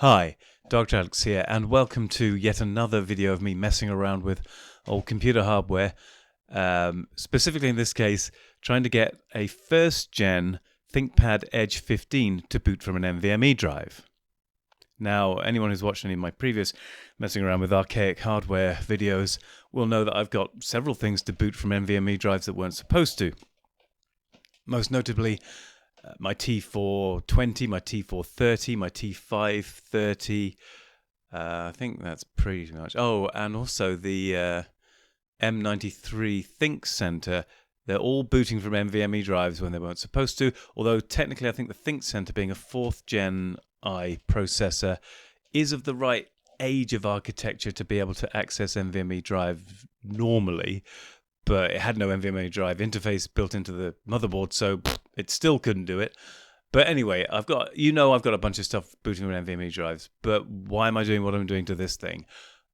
Hi, Dr. Alex here, and welcome to yet another video of me messing around with old computer hardware. Specifically in this case, trying to get a first-gen ThinkPad Edge 15 to boot from an NVMe drive. Now, anyone who's watched any of my previous messing around with archaic hardware videos will know that I've got several things to boot from NVMe drives that weren't supposed to. Most notably, my T420, my T430, my T530, I think that's pretty much. Oh, and also the M93 Think Center. They're all booting from NVMe drives when they weren't supposed to, although technically I think the Think Center, being a 4th gen i processor, is of the right age of architecture to be able to access NVMe drive normally, but it had no NVMe drive interface built into the motherboard, so it still couldn't do it. But anyway, I've got a bunch of stuff booting from NVMe drives, but why am I doing what I'm doing to this thing?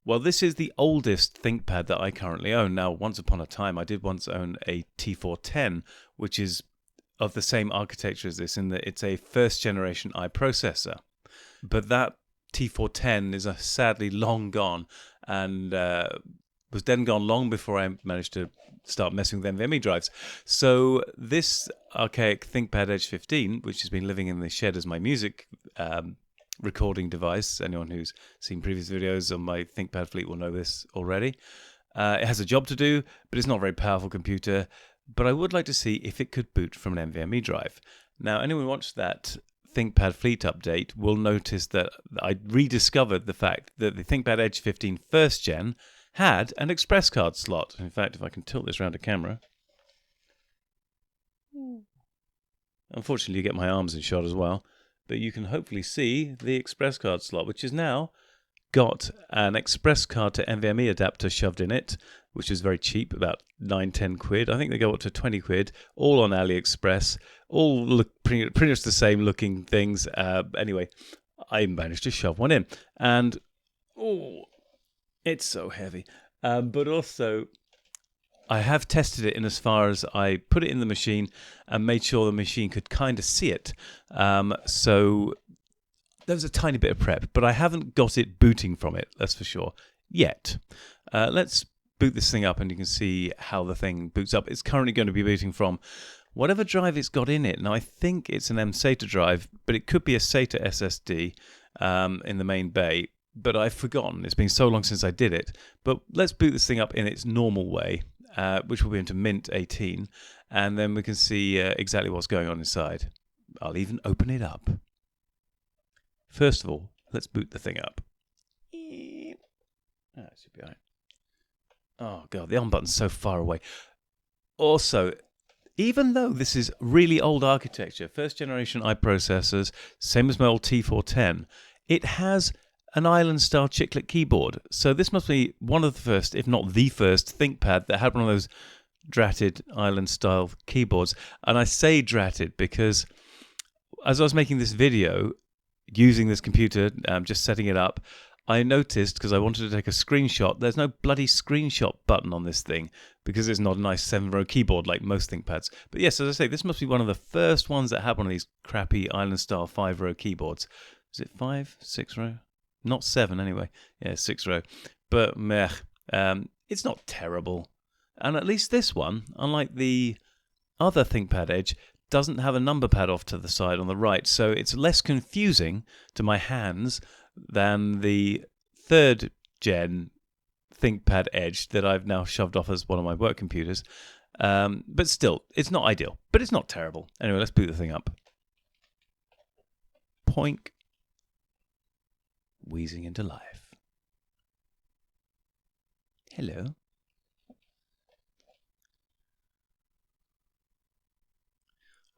Well, this is the oldest ThinkPad that I currently own. Now, once upon a time, I did once own a T410, which is of the same architecture as this, in that it's a first-generation i-processor. But that T410 is sadly long gone, and was then gone long before I managed to start messing with NVMe drives. So this archaic ThinkPad Edge 15, which has been living in the shed as my music recording device, anyone who's seen previous videos on my ThinkPad fleet will know this already. It has a job to do, but it's not a very powerful computer. But I would like to see if it could boot from an NVMe drive. Now, anyone who watched that ThinkPad fleet update will notice that I rediscovered the fact that the ThinkPad Edge 15 first gen had an Express Card slot. In fact, if I can tilt this around the camera. Unfortunately, you get my arms in shot as well. But you can hopefully see the Express Card slot, which has now got an Express Card to NVMe adapter shoved in it, which is very cheap, about 9-10 quid. I think they go up to 20 quid, all on AliExpress. All look pretty much the same looking things. Anyway, I managed to shove one in. And, it's so heavy. But also, I have tested it in as far as I put it in the machine and made sure the machine could kind of see it. So there was a tiny bit of prep, but I haven't got it booting from it, that's for sure, yet. Let's boot this thing up and you can see how the thing boots up. It's currently going to be booting from whatever drive it's got in it. Now, I think it's an M-SATA drive, but it could be a SATA SSD in the main bay. But I've forgotten. It's been so long since I did it. But let's boot this thing up in its normal way, which will be into Mint 18, and then we can see exactly what's going on inside. I'll even open it up. First of all, let's boot the thing up. That should be all right. Oh, God, the on button's so far away. Also, even though this is really old architecture, first generation i-processors, same as my old T410, it has an island-style chiclet keyboard. So this must be one of the first, if not the first, ThinkPad that had one of those dratted island-style keyboards. And I say dratted because as I was making this video, using this computer, just setting it up, I noticed, because I wanted to take a screenshot, there's no bloody screenshot button on this thing because it's not a nice 7-row keyboard like most ThinkPads. But yes, as I say, this must be one of the first ones that had one of these crappy island-style 5-row keyboards. Is it 5? 6-row? Not 7 anyway. Yeah, 6-row. But meh, it's not terrible. And at least this one, unlike the other ThinkPad Edge, doesn't have a number pad off to the side on the right, so it's less confusing to my hands than the 3rd gen ThinkPad Edge that I've now shoved off as one of my work computers. But still, it's not ideal, but it's not terrible. Anyway, let's boot the thing up. Poink. Wheezing into life. Hello.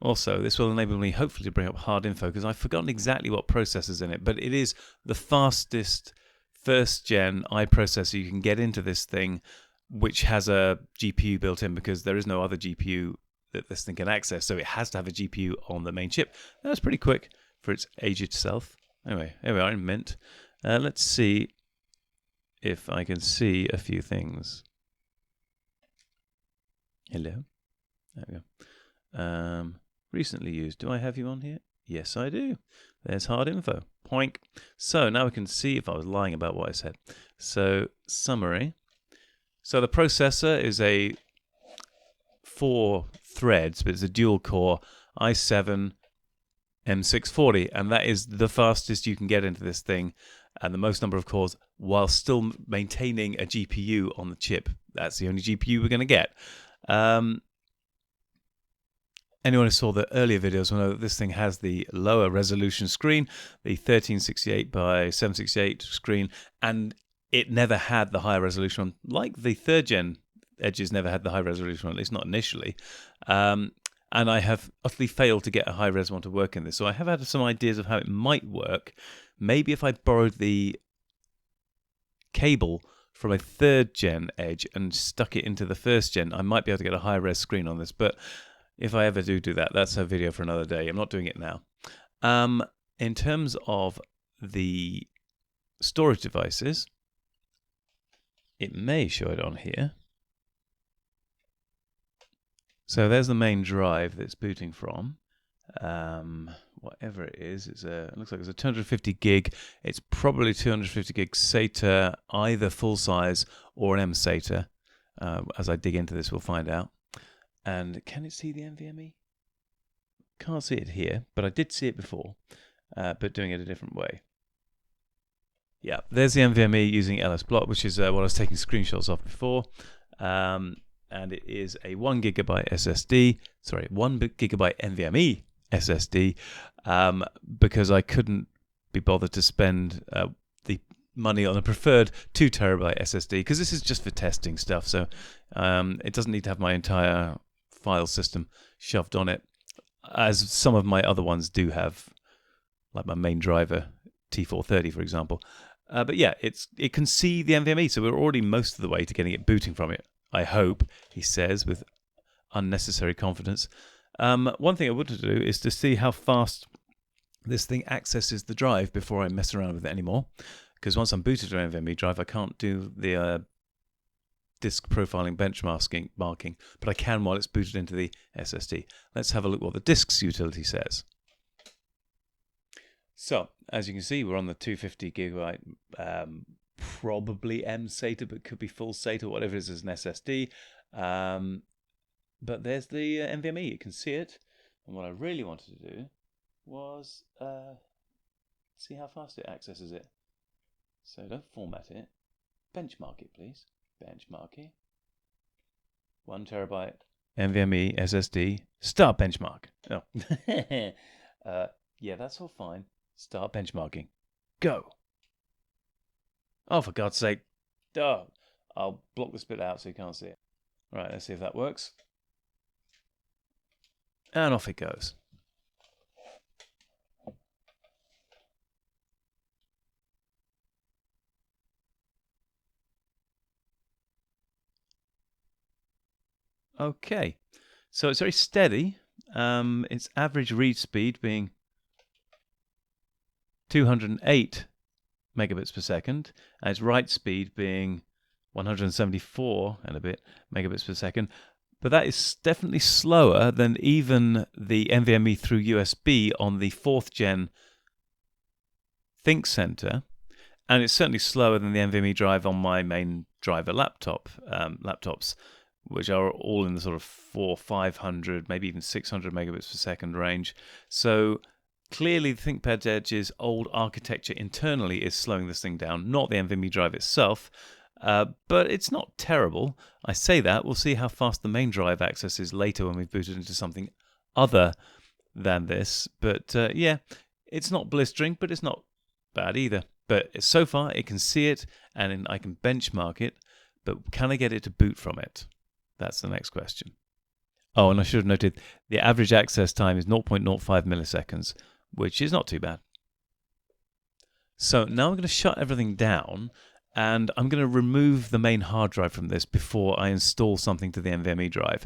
Also, this will enable me hopefully to bring up hard info because I've forgotten exactly what processor's in it, but it is the fastest first gen i-processor you can get into this thing, which has a GPU built in because there is no other GPU that this thing can access, so it has to have a GPU on the main chip. That's pretty quick for its age itself. Anyway, here we are in Mint. Let's see if I can see a few things. Hello. There we go. Recently used. Do I have you on here? Yes, I do. There's hard info. Poink. So now we can see if I was lying about what I said. So, summary. So the processor is a 4 threads, but it's a dual core i7 M640, and that is the fastest you can get into this thing, and the most number of cores while still maintaining a GPU on the chip. That's the only GPU we're going to get. Anyone who saw the earlier videos will know that this thing has the lower resolution screen, the 1368 by 768 screen, and it never had the higher resolution one. Like the 3rd gen Edges never had the high resolution one, at least not initially. And I have utterly failed to get a high res one to work in this. So I have had some ideas of how it might work. Maybe if I borrowed the cable from a 3rd gen Edge and stuck it into the 1st gen, I might be able to get a high res screen on this. But if I ever do that, that's a video for another day. I'm not doing it now. In terms of the storage devices, it may show it on here. So there's the main drive that's booting from. Whatever it is, it looks like it's a 250 gig. It's probably 250 gig SATA, either full size or an M SATA. As I dig into this, we'll find out. And can it see the NVMe? Can't see it here, but I did see it before, but doing it a different way. Yeah, there's the NVMe using LS Block, which is what I was taking screenshots of before. And it is a 1 gigabyte SSD, 1 gigabyte NVMe SSD, because I couldn't be bothered to spend the money on a preferred 2 terabyte SSD, because this is just for testing stuff, so it doesn't need to have my entire file system shoved on it, as some of my other ones do have, like my main driver, T430, for example. But yeah, it can see the NVMe, so we're already most of the way to getting it booting from it. I hope, he says with unnecessary confidence. One thing I would do is to see how fast this thing accesses the drive before I mess around with it anymore. Because once I'm booted to an NVMe drive, I can't do the disk profiling benchmarking, but I can while it's booted into the SSD. Let's have a look what the disks utility says. So, as you can see, we're on the 250 gigabyte, probably M SATA, but could be full SATA, whatever it is as an SSD. But there's the NVMe, you can see it. And what I really wanted to do was see how fast it accesses it. So don't format it. Benchmark it, please. Benchmark it. 1 terabyte NVMe SSD. Start benchmark. Oh. Yeah, that's all fine. Start benchmarking. Go. Oh, for God's sake. Oh, I'll block this bit out so you can't see it. Right, let's see if that works. And off it goes. Okay, so it's very steady. Its average read speed being 208 megabits per second, and its write speed being 174 and a bit megabits per second. But that is definitely slower than even the NVMe through USB on the 4th gen ThinkCenter, and it's certainly slower than the NVMe drive on my main driver laptops, which are all in the sort of 400-500, maybe even 600 megabits per second range. So clearly, the ThinkPad Edge's old architecture internally is slowing this thing down, not the NVMe drive itself, but it's not terrible. I say that. We'll see how fast the main drive accesses later when we've booted into something other than this. But yeah, it's not blistering, but it's not bad either. But so far, it can see it, and I can benchmark it, but can I get it to boot from it? That's the next question. Oh, and I should have noted, the average access time is 0.05 milliseconds, which is not too bad. So now I'm going to shut everything down, and I'm going to remove the main hard drive from this before I install something to the NVMe drive.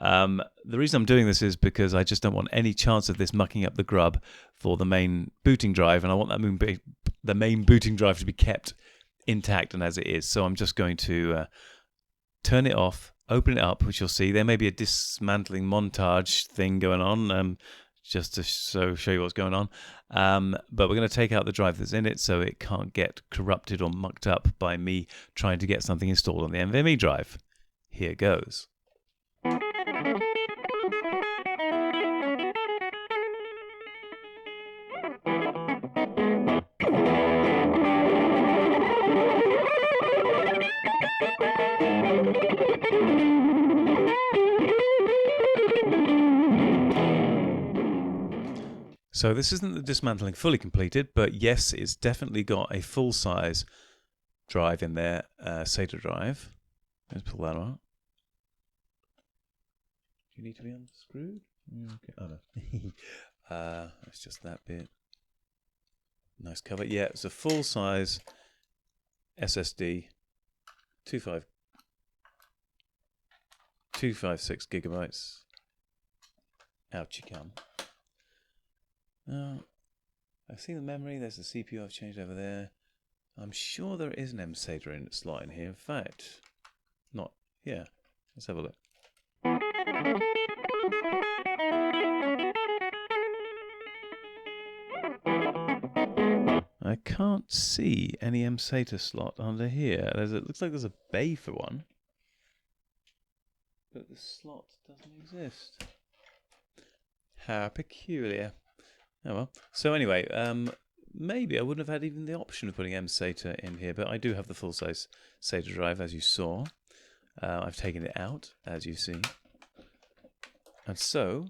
The reason I'm doing this is because I just don't want any chance of this mucking up the grub for the main booting drive, and I want the main booting drive to be kept intact and as it is. So I'm just going to turn it off, open it up, which you'll see. There may be a dismantling montage thing going on. just to show you what's going on. But we're going to take out the drive that's in it so it can't get corrupted or mucked up by me trying to get something installed on the NVMe drive. Here goes. So this isn't the dismantling fully completed, but yes, it's definitely got a full-size drive in there, SATA drive. Let's pull that out. Do you need to be unscrewed? Okay. Oh no. It's just that bit. Nice cover. Yeah, it's a full-size SSD, 256 gigabytes. Out you come. I've seen the memory. There's the CPU I've changed over there. I'm sure there is an SATA slot in here. In fact, not. Yeah. Let's have a look. I can't see any SATA slot under here. It looks like there's a bay for one, but the slot doesn't exist. How peculiar. Oh well. So anyway, maybe I wouldn't have had even the option of putting SATA in here, but I do have the full-size SATA drive, as you saw. I've taken it out, as you see. And so,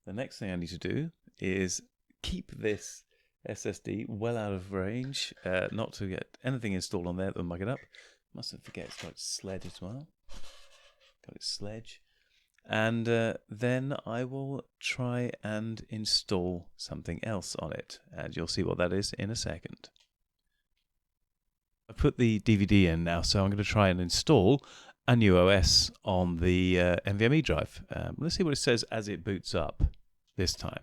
the next thing I need to do is keep this SSD well out of range, not to get anything installed on there that will mug it up. Mustn't forget it's got its sled as well. Got its sledge. And then I will try and install something else on it, and you'll see what that is in a second. I put the DVD in now, so I'm going to try and install a new OS on the NVMe drive. Let's see what it says as it boots up this time.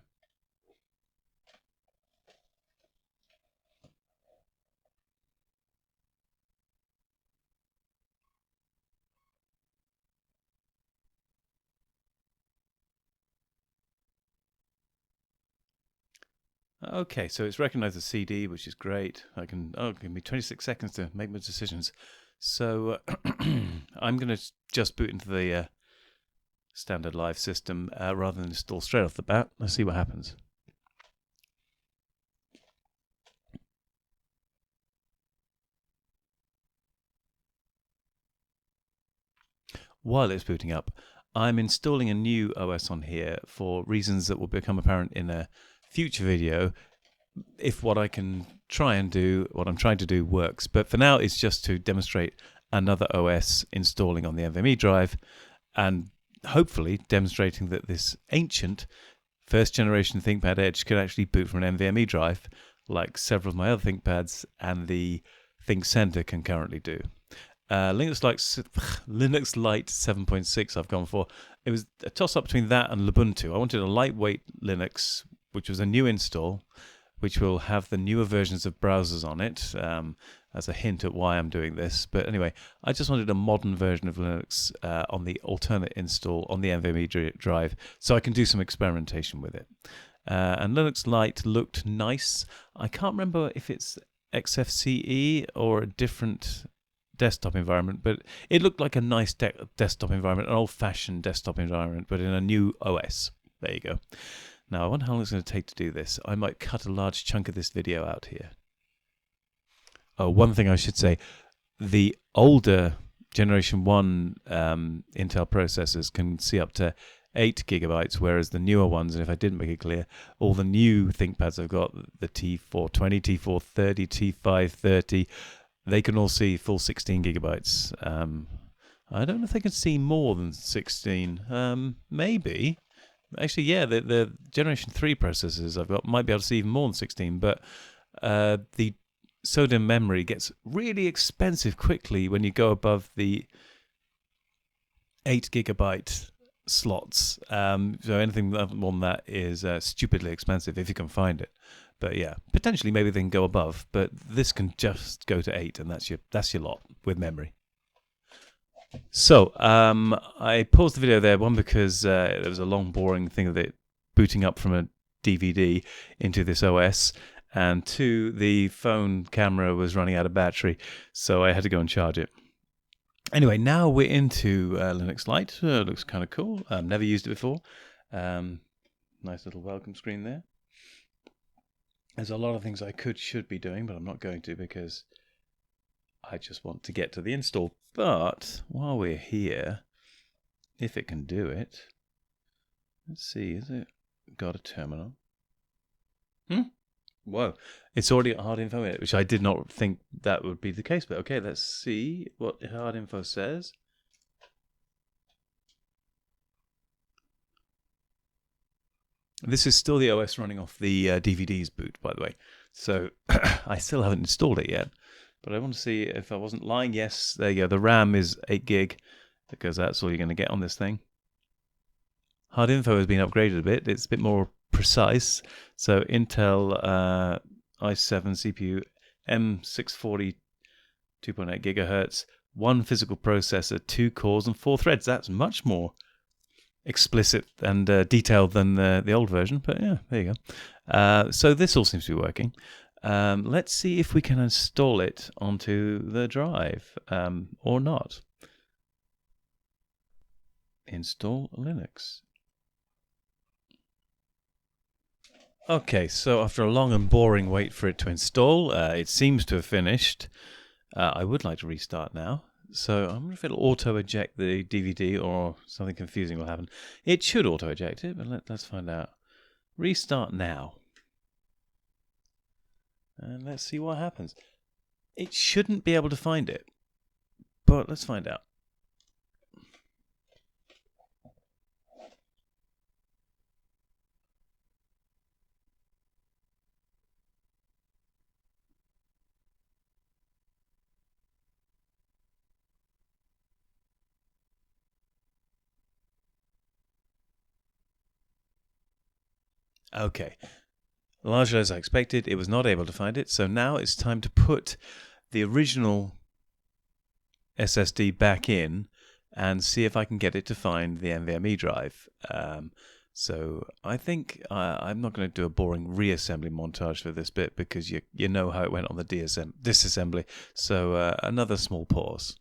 Okay, so it's recognized the CD, which is great. Give me 26 seconds to make my decisions. So I'm going to just boot into the standard live system rather than install straight off the bat. Let's see what happens. While it's booting up, I'm installing a new OS on here for reasons that will become apparent in a future video if what I can try and do, what I'm trying to do, works. But for now, it's just to demonstrate another OS installing on the NVMe drive and hopefully demonstrating that this ancient first generation ThinkPad Edge could actually boot from an NVMe drive like several of my other ThinkPads and the ThinkCenter can currently do. Linux Lite 7.6 I've gone for. It was a toss-up between that and Ubuntu. I wanted a lightweight Linux, which was a new install, which will have the newer versions of browsers on it, as a hint at why I'm doing this. But anyway, I just wanted a modern version of Linux on the alternate install on the NVMe drive, so I can do some experimentation with it. And Linux Lite looked nice. I can't remember if it's XFCE or a different desktop environment, but it looked like a nice desktop environment, an old-fashioned desktop environment, but in a new OS. There you go. Now, I wonder how long it's going to take to do this. I might cut a large chunk of this video out here. Oh, one thing I should say, the older Generation 1 Intel processors can see up to 8 gigabytes, whereas the newer ones, and if I didn't make it clear, all the new ThinkPads I've got, the T420, T430, T530, they can all see full 16 gigabytes. I don't know if they can see more than 16. Maybe. Actually, yeah, the Generation 3 processors I've got might be able to see even more than 16, but the SODIMM memory gets really expensive quickly when you go above the 8 gigabyte slots. So anything more than that is stupidly expensive if you can find it. But yeah, potentially maybe they can go above, but this can just go to 8, and that's your lot with memory. So I paused the video there, one because there was a long boring thing of it booting up from a DVD into this OS, and 2, the phone camera was running out of battery, so I had to go and charge it. Anyway, now we're into Linux Lite. Looks kind of cool. I've never used it before. Nice little welcome screen there. There's a lot of things I should be doing, but I'm not going to because I just want to get to the install. But while we're here, if it can do it, let's see, is it got a terminal? Whoa, it's already got hard info in it, which I did not think that would be the case. But okay, let's see what hard info says. This is still the OS running off the DVD's boot, by the way. So I still haven't installed it yet. But I want to see if I wasn't lying. Yes, there you go. The RAM is 8 gig because that's all you're going to get on this thing. Hard info has been upgraded a bit. It's a bit more precise. So Intel i7 CPU, M640, 2.8 gigahertz, 1 physical processor, 2 cores and 4 threads. That's much more explicit and detailed than the old version. But yeah, there you go. So this all seems to be working. Let's see if we can install it onto the drive or not. Install Linux. Okay, so after a long and boring wait for it to install, it seems to have finished. I would like to restart now. So I wonder if it'll auto-eject the DVD or something confusing will happen. It should auto-eject it, but let's find out. Restart now. And let's see what happens. It shouldn't be able to find it, but let's find out. Okay. Largely as I expected, it was not able to find it, so now it's time to put the original SSD back in and see if I can get it to find the NVMe drive. So I think I'm not going to do a boring reassembly montage for this bit because you know how it went on the disassembly. So another small pause.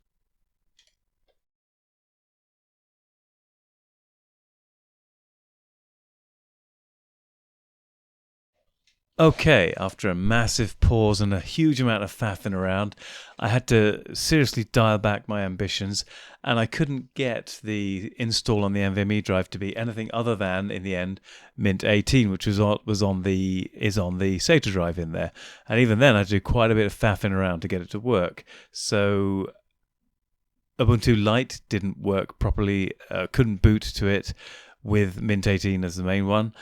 Okay, after a massive pause and a huge amount of faffing around, I had to seriously dial back my ambitions, and I couldn't get the install on the NVMe drive to be anything other than, in the end, Mint 18, which is on the SATA drive in there. And even then, I had to do quite a bit of faffing around to get it to work. So Ubuntu Lite didn't work properly, couldn't boot to it with Mint 18 as the main one.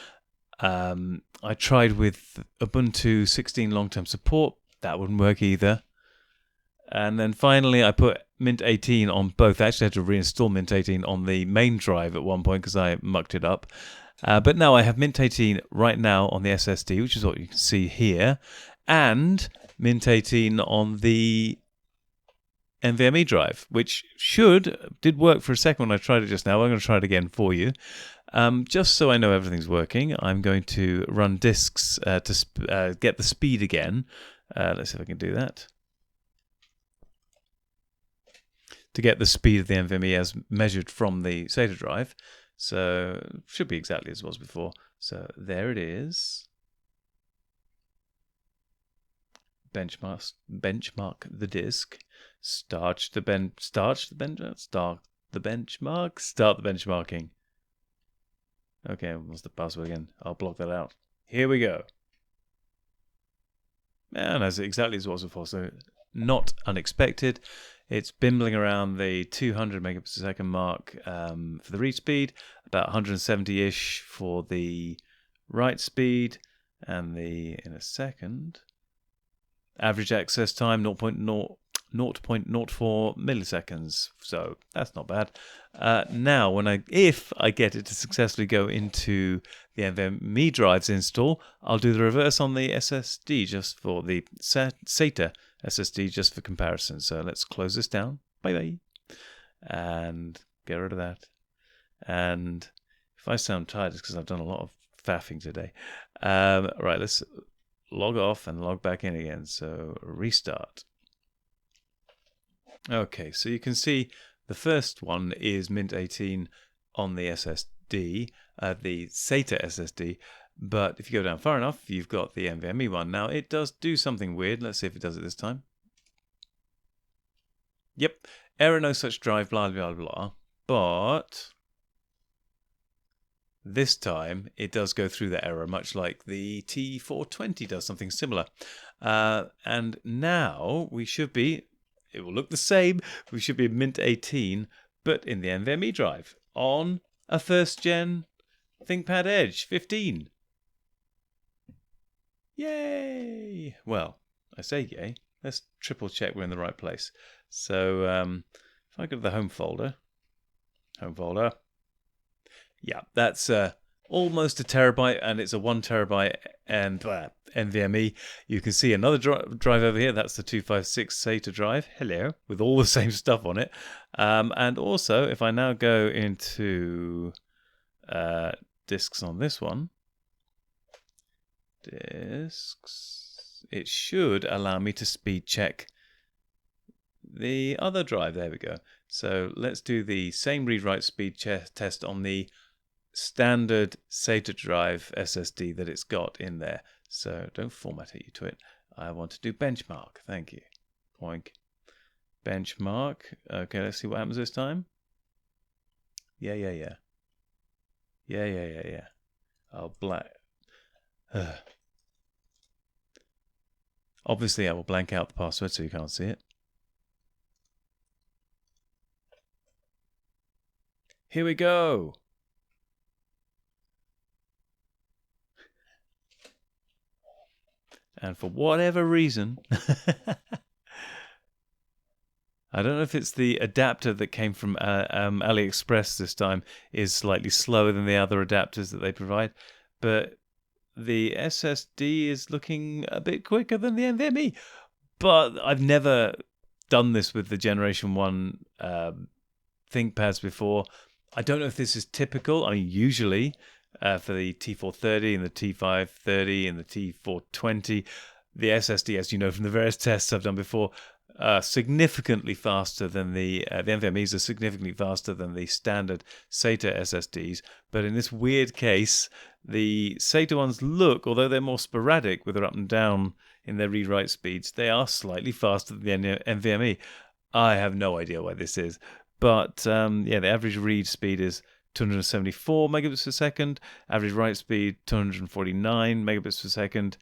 I tried with Ubuntu 16 long-term support. That wouldn't work either. And then finally, I put Mint 18 on both. I actually had to reinstall Mint 18 on the main drive at one point because I mucked it up. But now I have Mint 18 right now on the SSD, which is what you can see here, and Mint 18 on the NVMe drive, which did work for a second when I tried it just now. I'm going to try it again for you. Just so I know everything's working, I'm going to run disks to get the speed again. Let's see if I can do that. To get the speed of the NVMe as measured from the SATA drive. So it should be exactly as it was before. So there it is. Benchmark the disk. Start the benchmarking. Okay, what's the password again? I'll block that out. Here we go. And that's exactly as it was before, so not unexpected. It's bimbling around the 200 megabits per second mark for the read speed, about 170-ish for the write speed, and in a second, average access time 0.04 milliseconds, so that's not bad. Now, if I get it to successfully go into the NVMe drive's install, I'll do the reverse on the SSD, just for the SATA SSD, just for comparison. So let's close this down. Bye-bye. And get rid of that. And if I sound tired, it's because I've done a lot of faffing today. Right, let's log off and log back in again. So restart. Okay, so you can see the first one is Mint 18 on the SSD, the SATA SSD. But if you go down far enough, you've got the NVMe one. Now, it does do something weird. Let's see if it does it this time. Yep, error no such drive, blah, blah, blah. But this time, it does go through that error, much like the T420 does something similar. And now we should be, it will look the same, we should be Mint 18, but in the NVMe drive, on a first-gen ThinkPad Edge 15. Yay! Well, I say yay. Let's triple check we're in the right place. So if I go to the home folder, yeah, that's almost a terabyte, and it's a 1 terabyte and NVMe. You can see another drive over here. That's the 256 SATA drive. Hello, with all the same stuff on it. And also, if I now go into disks on this one, disks, it should allow me to speed check the other drive. There we go. So let's do the same read-write speed test on the standard SATA drive SSD that it's got in there. So don't format it to it. I want to do benchmark. Thank you. Boink. Benchmark. Okay, let's see what happens this time. Yeah. Oh, black. Obviously, I will blank out the password so you can't see it. Here we go. And for whatever reason, I don't know if it's the adapter that came from AliExpress this time is slightly slower than the other adapters that they provide, but the SSD is looking a bit quicker than the NVMe. But I've never done this with the Generation 1 ThinkPads before. I don't know if this is typical. I mean, usually for the T430 and the T530 and the T420, the SSD, as you know from the various tests I've done before, significantly faster than the NVMe's are significantly faster than the standard SATA SSDs. But in this weird case, the SATA ones look, although they're more sporadic with their up and down in their read-write speeds, they are slightly faster than the NVMe. I have no idea why this is. But yeah, the average read speed is 274 megabits per second. Average write speed 249 megabits per second.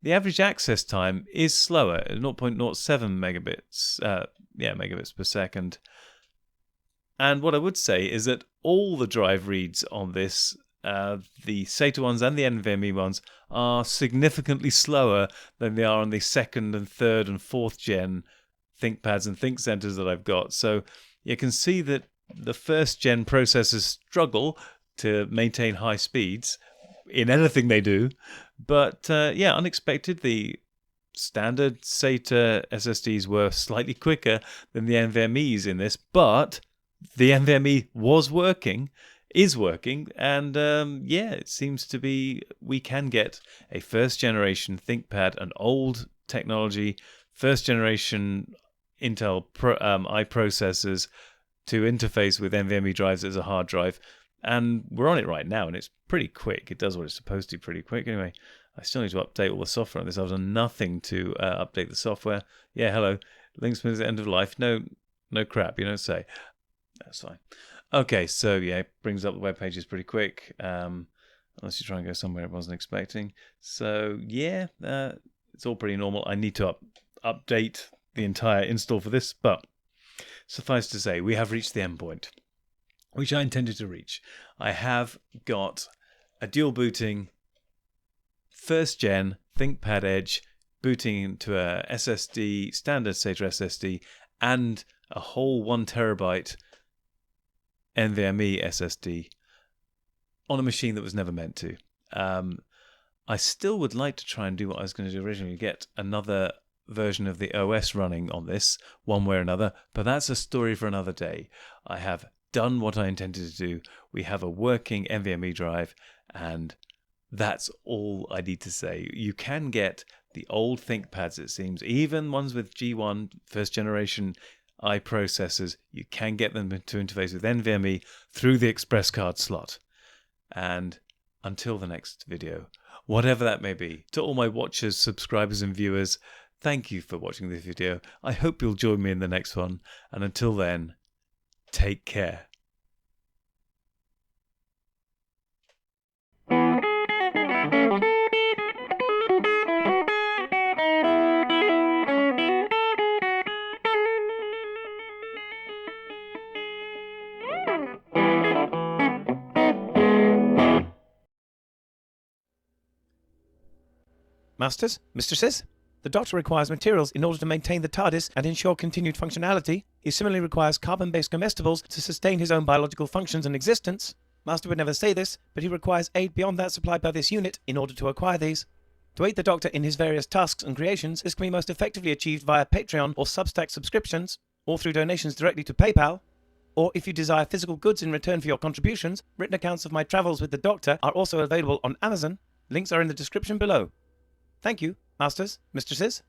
The average access time is slower at 0.07 megabits. Megabits per second. And what I would say is that all the drive reads on this, the SATA ones and the NVMe ones, are significantly slower than they are on the second and third and fourth gen ThinkPads and ThinkCenters that I've got. So you can see that the first gen processors struggle to maintain high speeds in anything they do. But yeah, unexpected, the standard SATA SSDs were slightly quicker than the NVMe's in this, but the NVMe is working, and yeah, it seems to be we can get a first generation ThinkPad, an old technology, first generation Intel i processors to interface with NVMe drives as a hard drive. And we're on it right now, and it's pretty quick. It does what it's supposed to pretty quick. Anyway, I still need to update all the software on this. I've done nothing to update the software. Yeah, hello. Links to the end of life. No crap, you don't say. That's fine. Okay, so yeah, it brings up the web pages pretty quick. Unless you try and go somewhere I wasn't expecting. So yeah, it's all pretty normal. I need to update the entire install for this, but suffice to say, we have reached the endpoint, which I intended to reach. I have got a dual booting first gen ThinkPad Edge booting into a SSD, standard SATA SSD, and a whole 1 terabyte NVMe SSD on a machine that was never meant to. I still would like to try and do what I was going to do originally, get another version of the OS running on this one way or another, but that's a story for another day. I have done what I intended to do. We have a working NVMe drive, and That's all I need to say. You can get the old ThinkPads, it seems, even ones with G1 first generation I processors. You can get them to interface with NVMe through the Express Card slot. And until the next video, whatever that may be, to all my watchers, subscribers and viewers, thank you for watching this video. I hope you'll join me in the next one. And until then, take care. Masters, mistresses, the Doctor requires materials in order to maintain the TARDIS and ensure continued functionality. He similarly requires carbon-based comestibles to sustain his own biological functions and existence. Master would never say this, but he requires aid beyond that supplied by this unit in order to acquire these. To aid the Doctor in his various tasks and creations, this can be most effectively achieved via Patreon or Substack subscriptions, or through donations directly to PayPal. Or if you desire physical goods in return for your contributions, written accounts of my travels with the Doctor are also available on Amazon. Links are in the description below. Thank you, masters, mistresses.